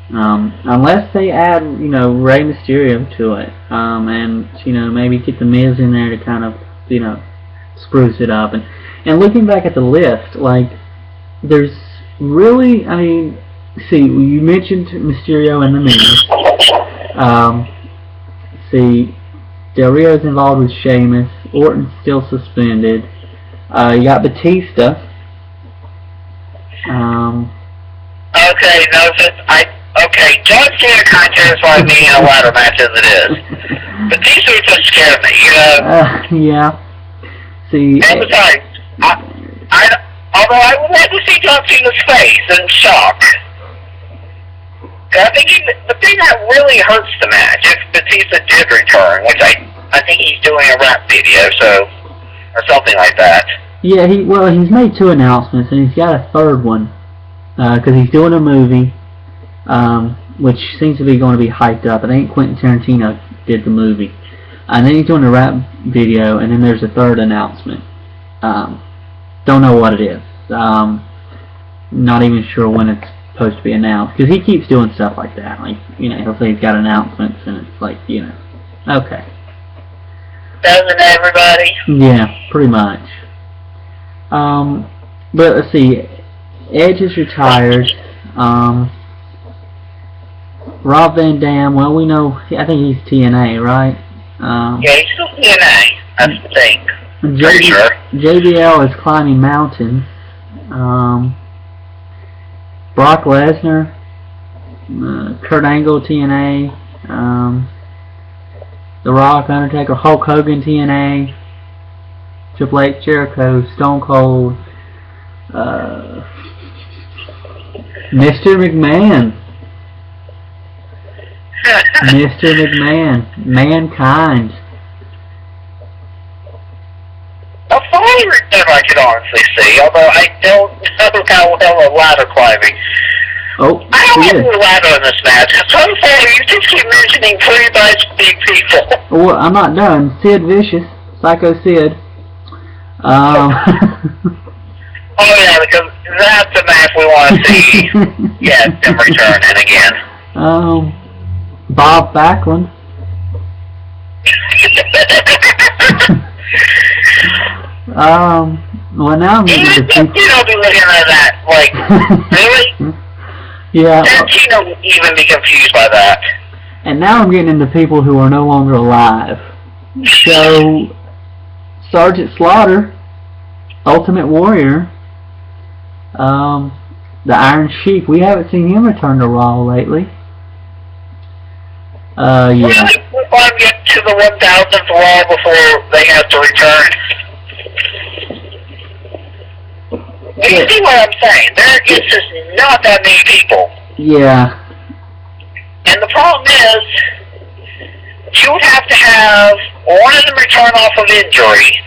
Speaker 2: Unless they add, Rey Mysterio to it, and maybe get the Miz in there to kind of, spruce it up. And looking back at the list, like, there's really, see, you mentioned Mysterio and the Miz. See, Del Rio's involved with Sheamus. Orton's still suspended. You got Batista.
Speaker 1: Okay, John Cena kind of terrifies me in a ladder match as it is. Batista just scared me,
Speaker 2: Yeah. See.
Speaker 1: And besides, although I would like to see John Cena's face in shock. I think the thing that really hurts the match, if Batista did return, which I think he's doing a rap video, or something like that.
Speaker 2: Yeah, he's made 2 announcements, and he's got a 3rd one, because he's doing a movie, which seems to be going to be hyped up. I think Quentin Tarantino did the movie. And then he's doing a rap video, and then there's a 3rd announcement. Don't know what it is. Not even sure when it's supposed to be announced, because he keeps doing stuff like that. Like, he'll say he's got announcements, and it's like, okay.
Speaker 1: Doesn't everybody?
Speaker 2: Yeah, pretty much. But let's see, Edge is retired. Rob Van Dam, well, we know, I think he's TNA, right?
Speaker 1: Yeah, he's still TNA, I think. Pretty sure.
Speaker 2: JBL is climbing mountains. Brock Lesnar, Kurt Angle, TNA. The Rock, Undertaker, Hulk Hogan, TNA. Triple H, Jericho, Stone Cold. Mr. McMahon. Mr. McMahon. Mankind.
Speaker 1: A favorite that I could honestly see, although I don't know how well a ladder climbing.
Speaker 2: Oh,
Speaker 1: I don't have a ladder in this match. So I'm saying you just keep mentioning pretty much big people.
Speaker 2: Well, I'm not done. Sid Vicious, Psycho Sid.
Speaker 1: Oh yeah, because that's the match we want to see. Yeah, him returning again.
Speaker 2: Bob Backlund. Well, now I'm getting into people.
Speaker 1: You don't be looking at that, like, really?
Speaker 2: Yeah.
Speaker 1: Tarantino would even be confused by that.
Speaker 2: And now I'm getting into people who are no longer alive. So, Sergeant Slaughter, Ultimate Warrior, the Iron Sheik. We haven't seen him return to Raw lately. Yeah.
Speaker 1: We'll probably get to the 1000th Raw before they have to return. You see what I'm saying? There is just not that many people.
Speaker 2: Yeah.
Speaker 1: And the problem is, you would have to have one of them return off of injury,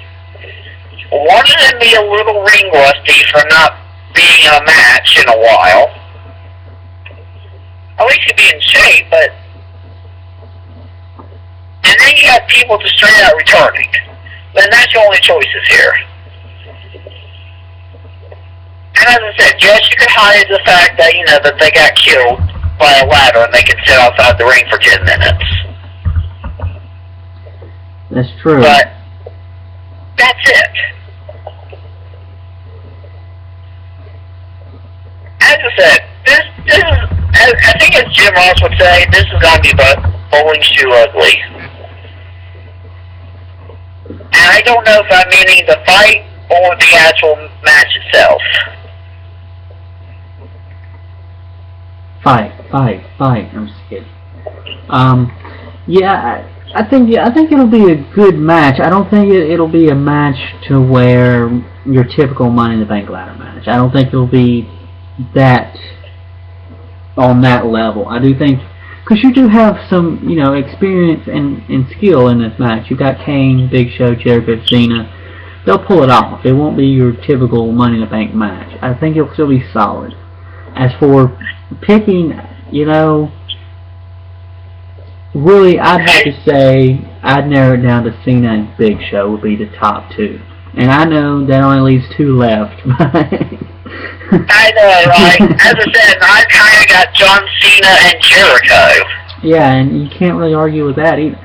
Speaker 1: one of them be a little ring rusty for not being in a match in a while. At least he'd be in shape, but... And then you have people just straight out returning. Then that's your only choices here. And as I said, yes, you could hide the fact that, that they got killed by a ladder and they could sit outside the ring for 10 minutes.
Speaker 2: That's true.
Speaker 1: But that's it. As I said, this is, I think as Jim Ross would say, this is going to be bowling's too ugly. And I don't know if I'm meaning the fight or the actual match itself.
Speaker 2: Fight. I'm just kidding. Yeah, I think it'll be a good match. I don't think it'll be a match to where your typical Money in the Bank ladder match. I don't think it'll be that on that level. I do think, because you do have some, experience and skill in this match. You got Kane, Big Show, Jericho, Cena. They'll pull it off. It won't be your typical Money in the Bank match. I think it'll still be solid. As for picking, really, I'd have to say I'd narrow it down to Cena and Big Show would be the top two. And I know that only leaves two left.
Speaker 1: I know, right? As I said, I kind of got John Cena and Jericho.
Speaker 2: Yeah, and you can't really argue with that either.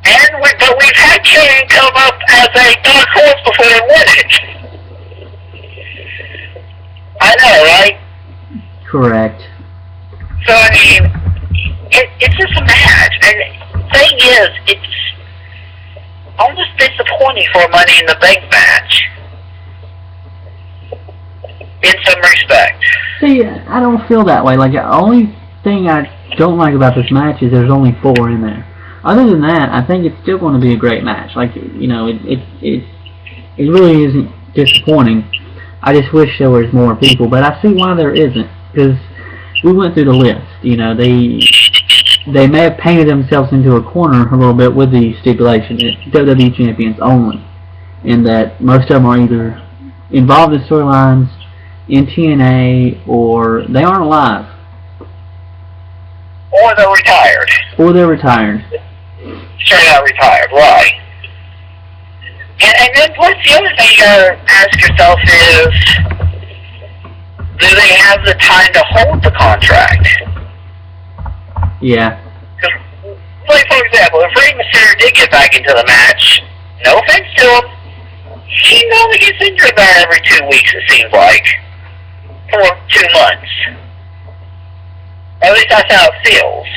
Speaker 1: But we've had Kane come up as a dark horse before they won it. I know, right?
Speaker 2: Correct.
Speaker 1: So, I mean, it's just a match. And the thing is, it's almost disappointing for a Money in the Bank match. In some respect.
Speaker 2: See, I don't feel that way. Like, the only thing I don't like about this match is there's only 4 in there. Other than that, I think it's still going to be a great match. Like, it really isn't disappointing. I just wish there was more people, but I see why there isn't, because we went through the list. They may have painted themselves into a corner a little bit with the stipulation that WWE champions only, and that most of them are either involved in storylines in TNA or they aren't alive.
Speaker 1: Or they're retired. Straight out retired, right. And then what's the other thing you gotta ask yourself is, do they have the time to hold the contract?
Speaker 2: Yeah.
Speaker 1: Like, for example, if Rey Mysterio did get back into the match, no offense to him, he only gets injured about every 2 weeks, it seems like. For 2 months. At least that's how it feels.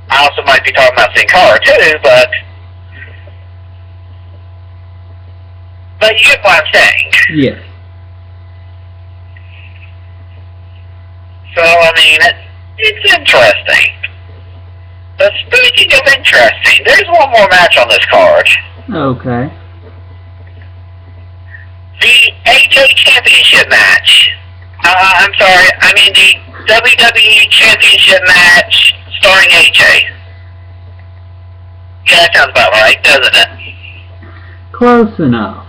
Speaker 1: I also might be talking about Sin Cara too, but you get what I'm saying.
Speaker 2: Yes.
Speaker 1: So, I mean, it's interesting. But speaking of interesting, there's one more match on this card.
Speaker 2: Okay.
Speaker 1: The AJ Championship match. I'm sorry, I mean the WWE Championship match starring AJ. Yeah, that sounds about right, doesn't it?
Speaker 2: Close enough.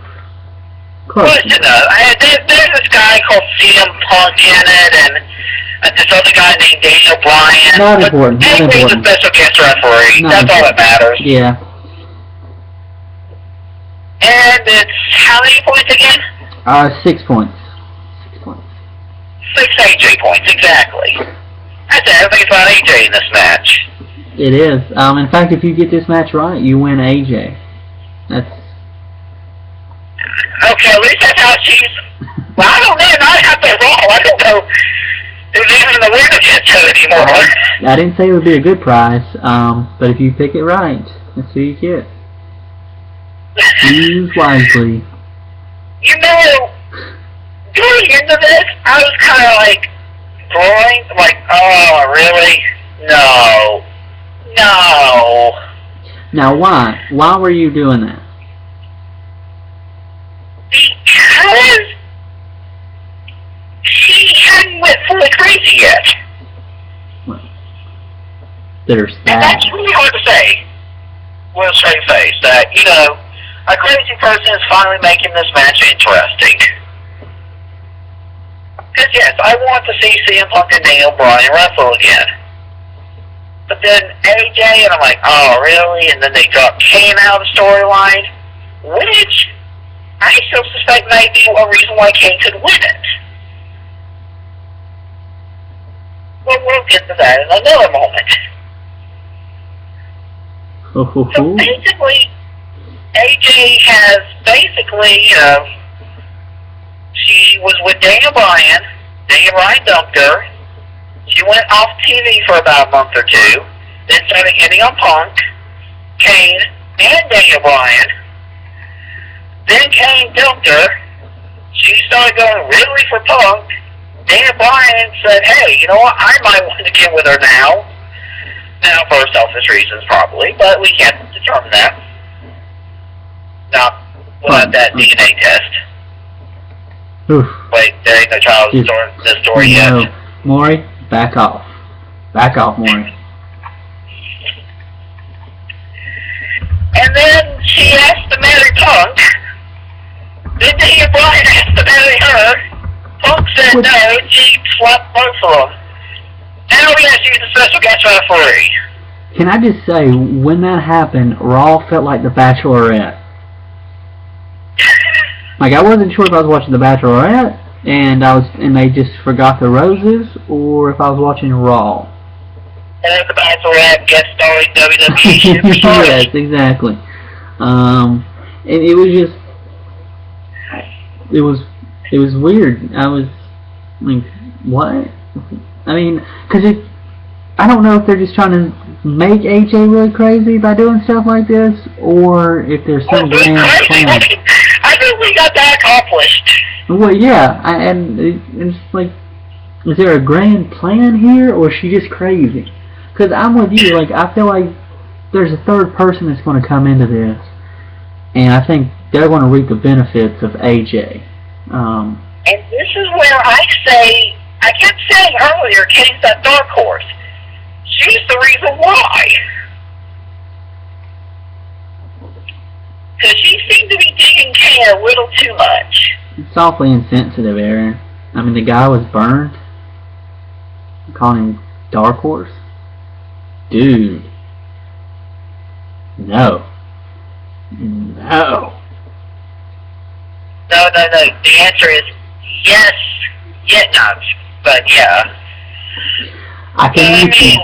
Speaker 1: Close enough. There's this guy called CM Punk in it, and this other guy named Daniel Bryan.
Speaker 2: Not important.
Speaker 1: AJ's a special guest referee. That's all that matters.
Speaker 2: Yeah.
Speaker 1: And it's how many points again?
Speaker 2: 6 points.
Speaker 1: 6 AJ points, exactly. That's it. Everything's about AJ in this match.
Speaker 2: It is. In fact, if you get this match right, you win AJ. That's...
Speaker 1: Okay, at least that's how she's... Well, I don't know. I have that wrong. I don't know if even the winner gets to it anymore.
Speaker 2: I didn't say it would be a good prize, but if you pick it right, that's who you get. Use wisely.
Speaker 1: Going into this, I was kind of going, oh, really? No.
Speaker 2: Now, why? Why were you doing that?
Speaker 1: Because she hadn't went fully crazy yet.
Speaker 2: Well, there's that.
Speaker 1: And that's really hard to say with a straight face, that, a crazy person is finally making this match interesting. Because, yes, I want to see CM Punk and Daniel Bryan wrestle again. But then AJ, and I'm like, oh, really? And then they drop Kane out of the storyline, which I still suspect might be one reason why Kane could win it. But we'll get to that in another moment. So basically, AJ has she was with Daniel Bryan dumped her, She went off TV for about a month or two, then started hitting on Punk, Kane, and Daniel Bryan. Then Kane dumped her. She started going really for Punk. Daniel Bryan said, hey, you know what, I might want to get with her now. Now, for selfish reasons, probably, but we can't determine that. Not without that DNA test.
Speaker 2: Oof.
Speaker 1: Wait, there ain't no child in the story yet.
Speaker 2: Maury, back off. Back off, Maury.
Speaker 1: And then she asked to marry Punk. Then Daniel Bryan asked to marry her. Punk said no, and she slapped both of them. Now we have to use the special guest referee.
Speaker 2: Can I just say, when that happened, Raw felt like The Bachelorette. Like, I wasn't sure if I was watching The Bachelorette, and they just forgot the roses, or if I was watching Raw.
Speaker 1: And The Bachelorette guest starring WWE superstars.
Speaker 2: Yes, exactly. It was just, it was weird. I was like, what? I mean, because I don't know if they're just trying to make AJ really crazy by doing stuff like this, or if there's some grand plan.
Speaker 1: I think we got that accomplished.
Speaker 2: Well, yeah, and it's like, is there a grand plan here, or is she just crazy? Because I'm with you, like, I feel like there's a third person that's going to come into this, and I think they're going to reap the benefits of AJ.
Speaker 1: And this is where I kept saying earlier, Kane's that dark horse. She's the reason why. Because she seemed to be digging Kane a little too much.
Speaker 2: It's awfully insensitive, Aaron. I mean, the guy was burned. Calling him dark horse? Dude. No. No.
Speaker 1: No. The answer is yes, yet not. But yeah.
Speaker 2: I can
Speaker 1: you see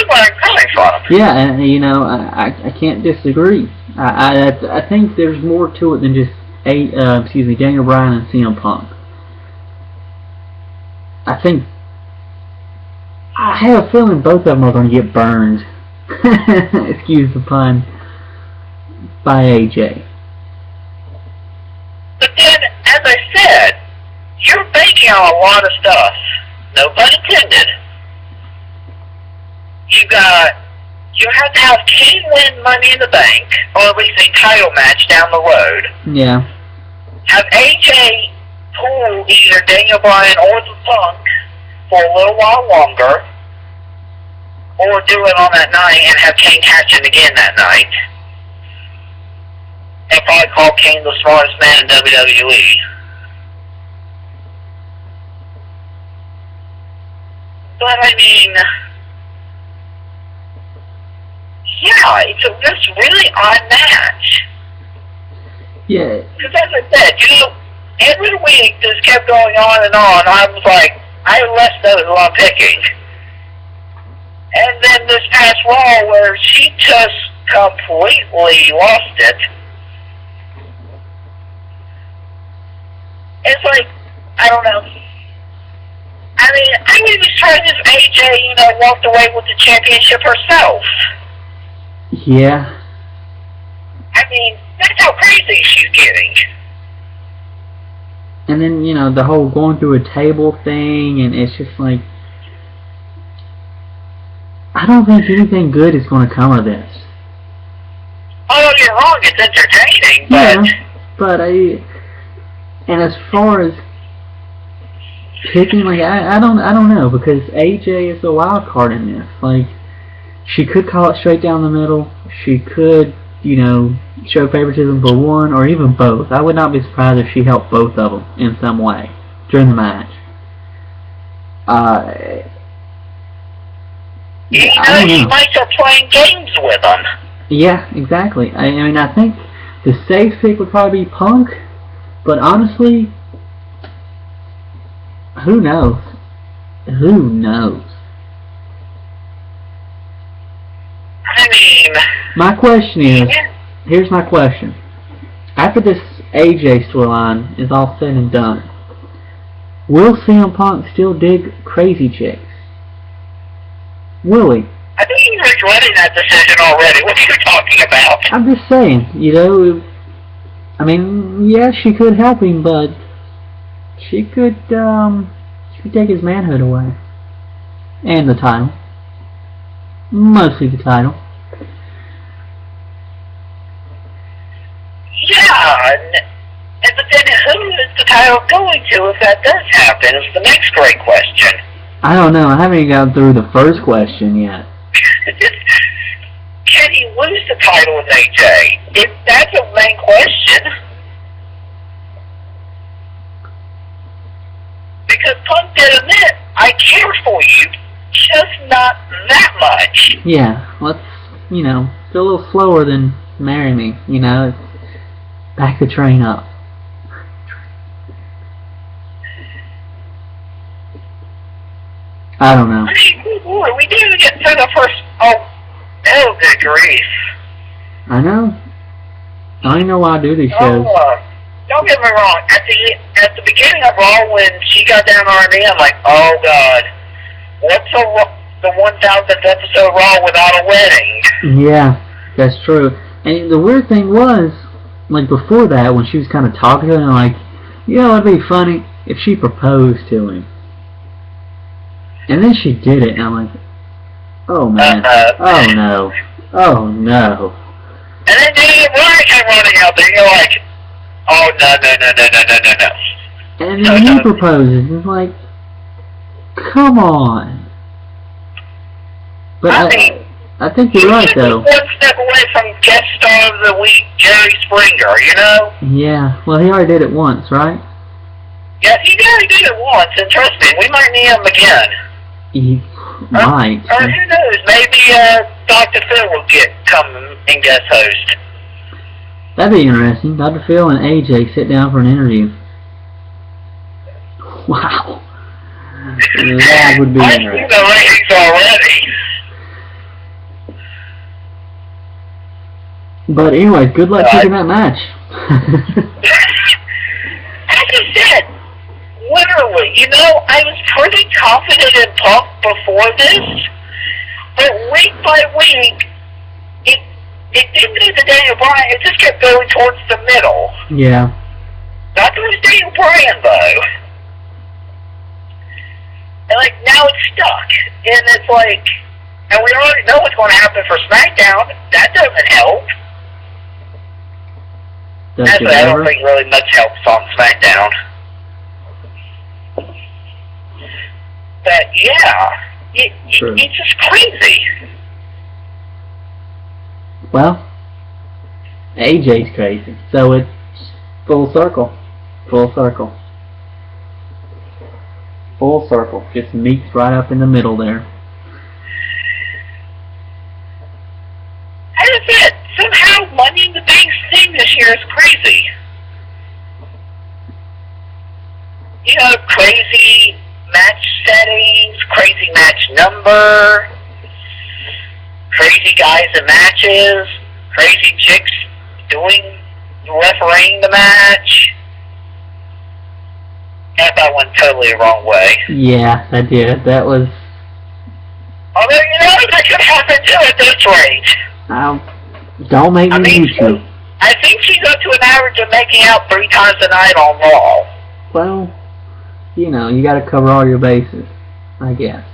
Speaker 1: where I'm coming from.
Speaker 2: Yeah, and you know, I can't disagree. I think there's more to it than just Daniel Bryan and CM Punk. I have a feeling both of them are going to get burned. Excuse the pun. By AJ.
Speaker 1: But then, as I said, you're banking on a lot of stuff. No pun intended. You have to have Kane win Money in the Bank, or at least a title match down the road.
Speaker 2: Yeah.
Speaker 1: Have AJ pull either Daniel Bryan or the Punk for a little while longer, or do it on that night and have Kane catch him again that night. And probably call Kane the smartest man in WWE. But I mean, yeah, it's a just really odd match.
Speaker 2: Yeah.
Speaker 1: Because as I said, every week this kept going on and on. I was like, I have less knows who I'm picking. And then this past Raw where she just completely lost it. It's like, I don't know. I mean, I would be surprised if AJ, walked away with the championship herself.
Speaker 2: Yeah.
Speaker 1: I mean, that's how crazy she's getting.
Speaker 2: And then, the whole going through a table thing, and it's just like, I don't think anything good is going to come of this.
Speaker 1: Oh, don't get me wrong, it's entertaining, but...
Speaker 2: Yeah, and as far as picking, like, I don't know, because AJ is the wild card in this. Like, she could call it straight down the middle. She could, show favoritism for one or even both. I would not be surprised if she helped both of them in some way during the match.
Speaker 1: She might start playing games with them.
Speaker 2: Yeah, exactly. I mean, I think the safe pick would probably be Punk, but honestly, who knows? Who knows?
Speaker 1: I mean...
Speaker 2: My question is, here's my question. After this AJ storyline is all said and done, Will CM Punk still dig crazy chicks? Will he?
Speaker 1: I think he's regretting that decision already. What are you talking about?
Speaker 2: I'm just saying, I mean, yeah, she could help him, but she could take his manhood away. And the title. Mostly the title.
Speaker 1: Yeah, but then who is the title going to if that does happen is the next great question.
Speaker 2: I don't know, I haven't even gotten through the first question yet.
Speaker 1: Can he lose the title with AJ? That's a main question. Because Punk did admit, I care for you, just not that much.
Speaker 2: Yeah, let's, go a little slower than marry me, back the train up. I don't know.
Speaker 1: I mean, boy, we didn't even get through the first. Oh, good grief.
Speaker 2: I know. I don't even know why I do these shows.
Speaker 1: Don't get me wrong. At the beginning of Raw, when she got down on her knee, I'm like, oh God, what's the 1000th episode of Raw without a wedding?
Speaker 2: Yeah, that's true. And the weird thing was, like before that, when she was kind of talking to him, like, it'd be funny if she proposed to him. And then she did it, and I'm like, oh man, oh no, oh no.
Speaker 1: And then Daniel Bryan came running out there, and you're like, oh no.
Speaker 2: And then he proposes, and it's like, come on. But I think you're right, though.
Speaker 1: One step away from guest star of the week, Jerry Springer,
Speaker 2: Yeah, well, he already did it once, right?
Speaker 1: Yeah, he already did it once, and trust me, we might need him again.
Speaker 2: He might.
Speaker 1: Or who knows, maybe Dr. Phil will come and guest host.
Speaker 2: That'd be interesting. Dr. Phil and AJ sit down for an interview. Wow. That would be interesting.
Speaker 1: I see the ratings already.
Speaker 2: But anyway, good luck picking that match.
Speaker 1: As I said, literally, I was pretty confident in Punk before this, but week by week, it didn't do the Daniel Bryan, it just kept going towards the middle.
Speaker 2: Yeah.
Speaker 1: Not towards Daniel Bryan, though. And, now it's stuck. And it's like, and we already know what's going to happen for SmackDown. That doesn't help. Actually, I don't think really much helps on SmackDown. But, yeah, it's just crazy.
Speaker 2: Well, AJ's crazy, so it's full circle. Full circle. Full circle. Just meets right up in the middle there.
Speaker 1: As I said, somehow Money in the Bank's theme this year is crazy. Crazy match settings, crazy match number, crazy guys in matches, crazy chicks refereeing the match. Got that one totally the wrong way.
Speaker 2: Yeah, I did. That was...
Speaker 1: Although, that could happen too at this rate.
Speaker 2: Don't make me YouTube.
Speaker 1: I think she's up to an average of making out 3 times a night on Raw.
Speaker 2: Well, you gotta cover all your bases, I guess.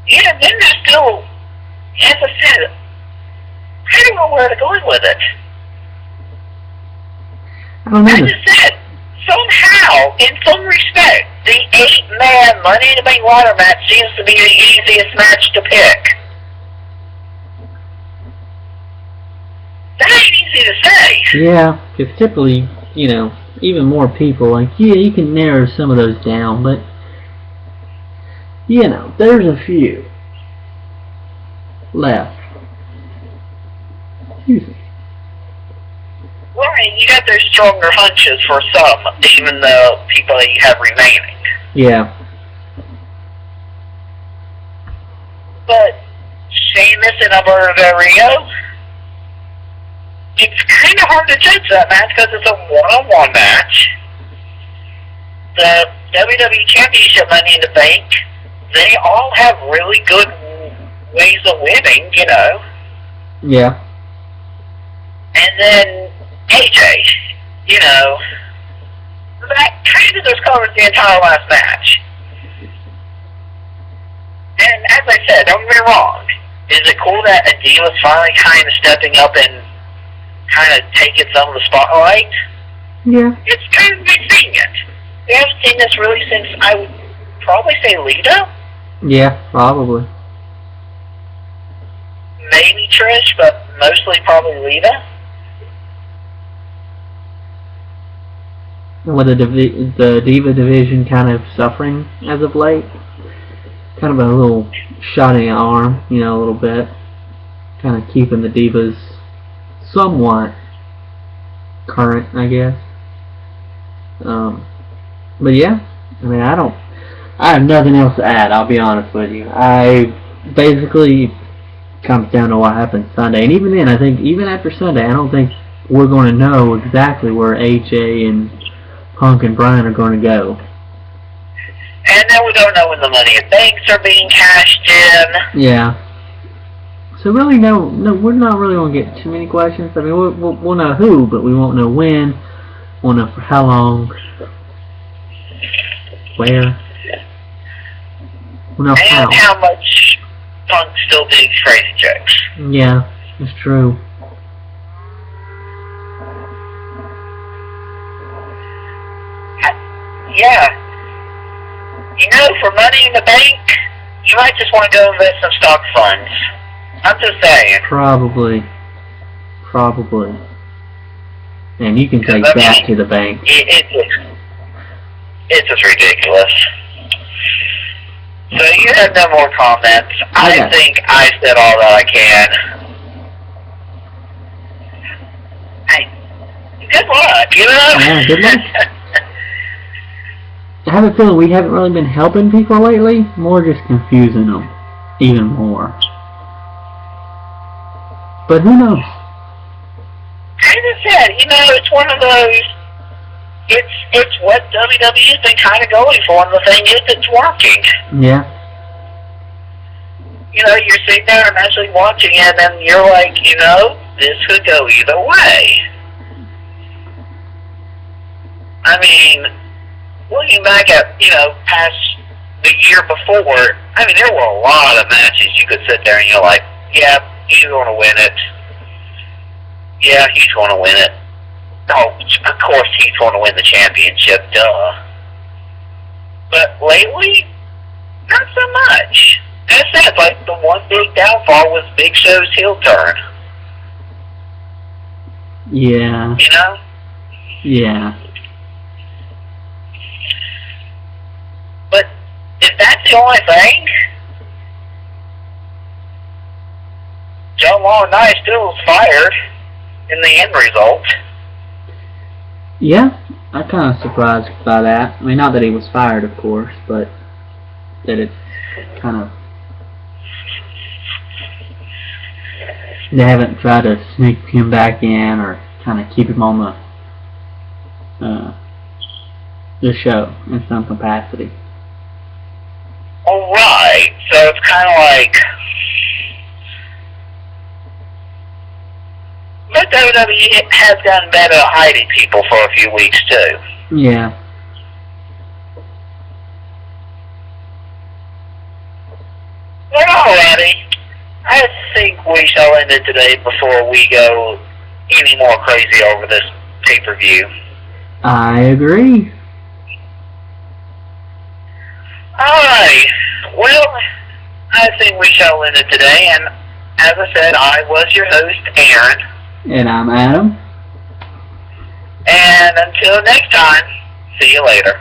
Speaker 1: Yeah, then there's still, as I said, I don't know where to go with it.
Speaker 2: I don't know.
Speaker 1: I just said, somehow, in some respect, the 8-man Money in the Bank ladder match seems to be the easiest match to pick. That ain't easy to say.
Speaker 2: Yeah, because typically, even more people, you can narrow some of those down, but, there's a few left. Excuse me.
Speaker 1: Right, you got those stronger hunches for some, even the people that you have remaining.
Speaker 2: Yeah.
Speaker 1: But Sheamus and Alberto Del Rio, it's kind of hard to judge that match because it's a one-on-one match. The WWE Championship Money in the Bank, they all have really good ways of winning, you know.
Speaker 2: Yeah.
Speaker 1: And then AJ, you know, that kind of just covers the entire last match. And as I said, don't get me wrong, is it cool that Adila's finally kind of stepping up and kind of taking some of the spotlight?
Speaker 2: Yeah.
Speaker 1: It's kind of nice seeing it. We haven't seen this really since, I would probably say, Lita.
Speaker 2: Yeah, probably.
Speaker 1: Maybe Trish, but mostly probably Lita.
Speaker 2: With the Diva division kind of suffering as of late. Kind of a little shot in the arm, you know, a little bit. Kind of keeping the Divas somewhat current, I guess. But yeah, I mean, I have nothing else to add, I'll be honest with you. Basically comes down to what happened Sunday. And even then, I think, even after Sunday, I don't think we're going to know exactly where AJ and Punk and Bryan are going to go.
Speaker 1: And then we don't know when the Money in Banks are being cashed in.
Speaker 2: Yeah. So really, no, we're not really going to get too many questions. I mean, we'll know who, but we won't know when. We'll know for how long. Where. We'll know how.
Speaker 1: And how much Punk still digs crazy jokes.
Speaker 2: Yeah, that's true.
Speaker 1: Yeah. You know, for Money in the Bank, you might just want to go invest in stock funds. I'm just saying.
Speaker 2: Probably. And you can take that to the bank.
Speaker 1: It's just ridiculous. So you have no more comments. I think I said all that I can. Hey, good luck, you know?
Speaker 2: Yeah, good luck. I have a feeling we haven't really been helping people lately, more just confusing them even more. But who knows?
Speaker 1: As I said, you know, it's one of those, it's what WWE's been kind of going for, and the thing is, it's working.
Speaker 2: Yeah.
Speaker 1: You know, you're sitting there and actually watching it, and you're like, you know, this could go either way. I mean, looking back at, you know, past the year before, I mean, there were a lot of matches you could sit there and you're like, yeah, he's going to win it. Yeah, he's going to win it. Oh, of course he's going to win the championship, duh. But lately, not so much. As I said, like, the one big downfall was Big Show's heel turn.
Speaker 2: Yeah.
Speaker 1: You know?
Speaker 2: Yeah.
Speaker 1: But if that's the only thing, John Laurinaitis still was fired in the end result.
Speaker 2: Yeah, I'm kind of surprised by that. I mean, not that he was fired, of course, but that it's kind of... They haven't tried to sneak him back in or kind of keep him on the show in some capacity.
Speaker 1: Alright, so it's kind of like... But WWE has gotten better at hiding people for a few weeks, too.
Speaker 2: Yeah.
Speaker 1: Well, alrighty. I think we shall end it today before we go any more crazy over this pay-per-view.
Speaker 2: I agree.
Speaker 1: Alright. Well, I think we shall end it today, and as I said, I was your host, Aaron.
Speaker 2: And I'm Adam.
Speaker 1: And until next time, see you later.